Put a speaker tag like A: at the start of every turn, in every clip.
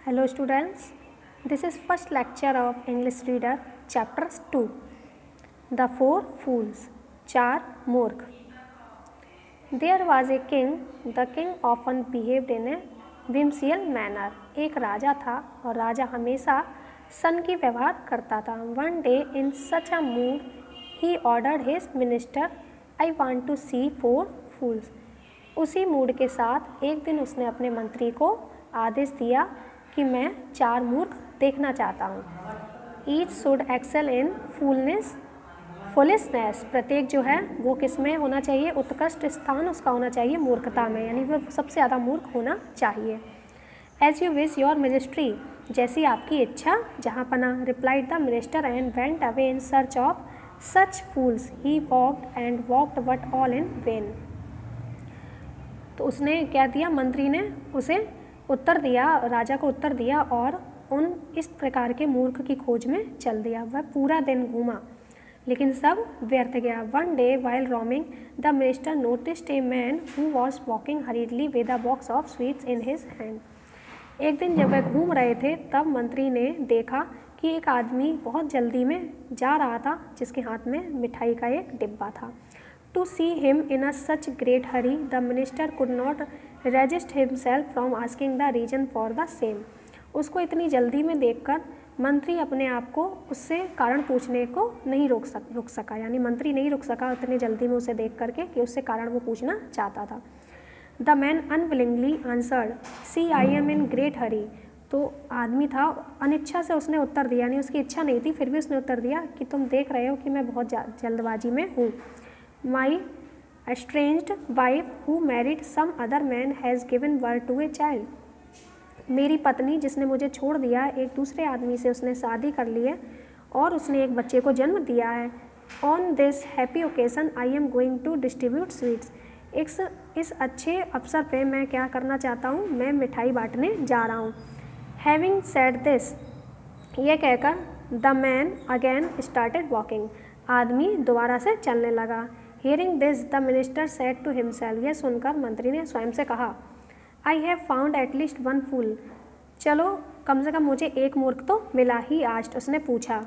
A: Hello students, this is first lecture of English Reader chapter 2 The Four Fools चार मूर्ख। There was a king, the king often behaved in a whimsical manner। एक राजा था और राजा हमेशा सन की व्यवहार करता था। One day in such a mood he ordered his minister, I want to see four fools। उसी मूड के साथ एक दिन उसने अपने मंत्री को आदेश दिया कि मैं चार मूर्ख देखना चाहता हूँ। Each should excel in foolishness, प्रत्येक जो है वो किस में होना चाहिए, उत्कृष्ट स्थान उसका होना चाहिए मूर्खता में, यानी वो सबसे ज़्यादा मूर्ख होना चाहिए। As you wish your ministry, जैसी आपकी इच्छा जहाँ पना, replied the minister and went away in search of such fools. He walked and walked but all in vain. तो उसने क्या दिया, मंत्री ने उसे उत्तर दिया, राजा को उत्तर दिया और उन इस प्रकार के मूर्ख की खोज में चल दिया। वह पूरा दिन घूमा लेकिन सब व्यर्थ गया। One day while roaming the minister noticed a man who was walking हरीडली with a box of sweets in his hand. एक दिन जब वह घूम रहे थे तब मंत्री ने देखा कि एक आदमी बहुत जल्दी में जा रहा था जिसके हाथ में मिठाई का एक डिब्बा था। To see him in a such great hurry, the minister could not resist himself from asking the reason for the same। उसको इतनी जल्दी में देखकर मंत्री अपने आप को उससे कारण पूछने को नहीं रुक सका, यानी मंत्री नहीं रुक सका इतनी जल्दी में उसे देख करके कि उससे कारण वो पूछना चाहता था। The man unwillingly answered, See, I am in great hurry। तो आदमी था, अनिच्छा से उसने उत्तर दिया, यानी उसकी इच्छा नहीं थी, फिर भी उसने उत्तर दिया कि तुम देख रहे हो कि मैं बहुत जल्दबाजी में हूँ। My estranged wife who married some other man has given birth to a child। मेरी पत्नी जिसने मुझे छोड़ दिया, एक दूसरे आदमी से उसने शादी कर ली है और उसने एक बच्चे को जन्म दिया है। On this happy occasion I am going to distribute sweets। इस अच्छे अवसर पे मैं क्या करना चाहता हूँ, मैं मिठाई बांटने जा रहा हूँ। Having said this, यह कहकर the man again started walking। आदमी दोबारा से चलने लगा। Hearing this, the minister said to himself, यह सुनकर मंत्री ने स्वयं से कहा, I have found at least one fool। चलो कम से कम मुझे एक मूर्ख तो मिला। He asked, उसने पूछा।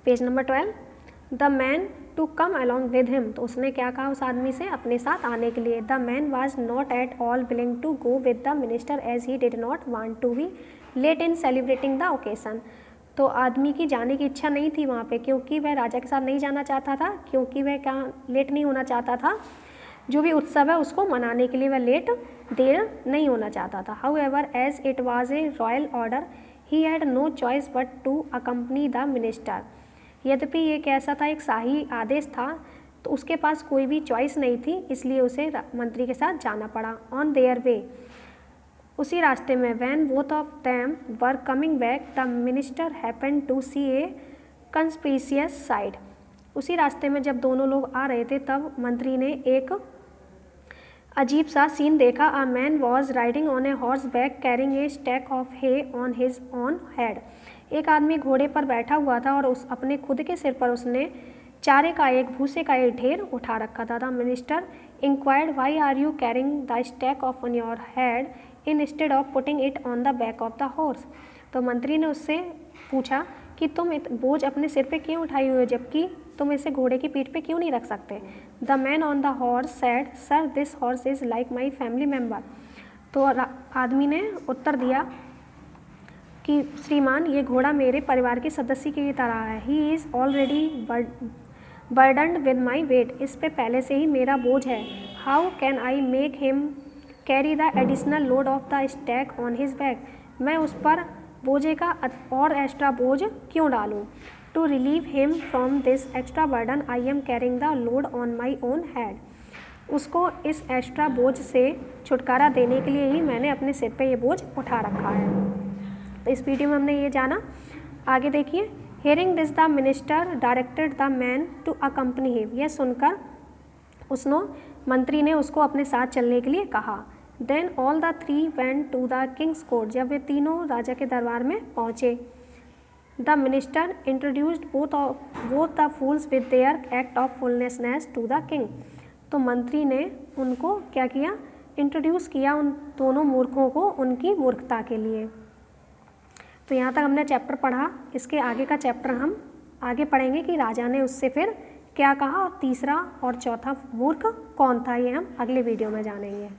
A: Page number 12, The man to come along with him। तो उसने क्या कहा उस आदमी से, अपने साथ आने के लिए। The man was not at all willing to go with the minister as he did not want to be late in celebrating the occasion। तो आदमी की जाने की इच्छा नहीं थी वहाँ पे, क्योंकि वह राजा के साथ नहीं जाना चाहता था, क्योंकि वह क्या लेट नहीं होना चाहता था, जो भी उत्सव है उसको मनाने के लिए वह देर नहीं होना चाहता था। However as it was a royal order he had no choice but to accompany the minister. यद्यपि ये कैसा था, एक शाही आदेश था, तो उसके पास कोई भी चॉइस नहीं थी, इसलिए उसे मंत्री के साथ जाना पड़ा। ऑन देयर वे, उसी रास्ते में, when both of them were coming back the minister happen to see a conspicuous side. उसी रास्ते में जब दोनों लोग आ रहे थे तब मंत्री ने एक अजीब सा सीन देखा। A man was riding on a horse back carrying a stack of hay on his on head. एक आदमी घोड़े पर बैठा हुआ था और उस अपने खुद के सिर पर उसने चारे का एक भूसे का एक ढेर उठा रखा था। The minister inquired, why are you carrying the stack of on your head instead of putting it on the back of the horse. तो मंत्री ने उससे पूछा कि तुम बोझ अपने सिर पे क्यों उठाई हुई हो, जबकि तुम इसे घोड़े की पीठ पे क्यों नहीं रख सकते। The man on the horse said, sir this horse is like my family member. तो आदमी ने उत्तर दिया कि श्रीमान, ये घोड़ा मेरे परिवार के सदस्य की तरह है। He is already burdened with my weight. इस पे पहले से ही मेरा बोझ है। How can I make him carry the additional load of the stack on his back. मैं उस पर बोझे का और एक्स्ट्रा बोझ क्यों डालूँ। To relieve him from this extra burden I am carrying the load on my own head. उसको इस एक्स्ट्रा बोझ से छुटकारा देने के लिए ही मैंने अपने सिर पे ये बोझ उठा रखा है। तो इस वीडियो में हमने ये जाना। आगे देखिए। Hearing this the minister directed the man to accompany him. यह सुनकर मंत्री ने उसको अपने साथ चलने के लिए कहा। Then all the three went to the king's court. जब वे तीनों राजा के दरबार में पहुँचे, the minister introduced both the fools with their act of foolishness to the king. तो मंत्री ने उनको क्या किया, इंट्रोड्यूस किया उन दोनों मूर्खों को उनकी मूर्खता के लिए। तो यहाँ तक हमने चैप्टर पढ़ा। इसके आगे का चैप्टर हम आगे पढ़ेंगे कि राजा ने उससे फिर क्या कहा और तीसरा और चौथा मूर्ख कौन था, ये हम अगले वीडियो में जानेंगे।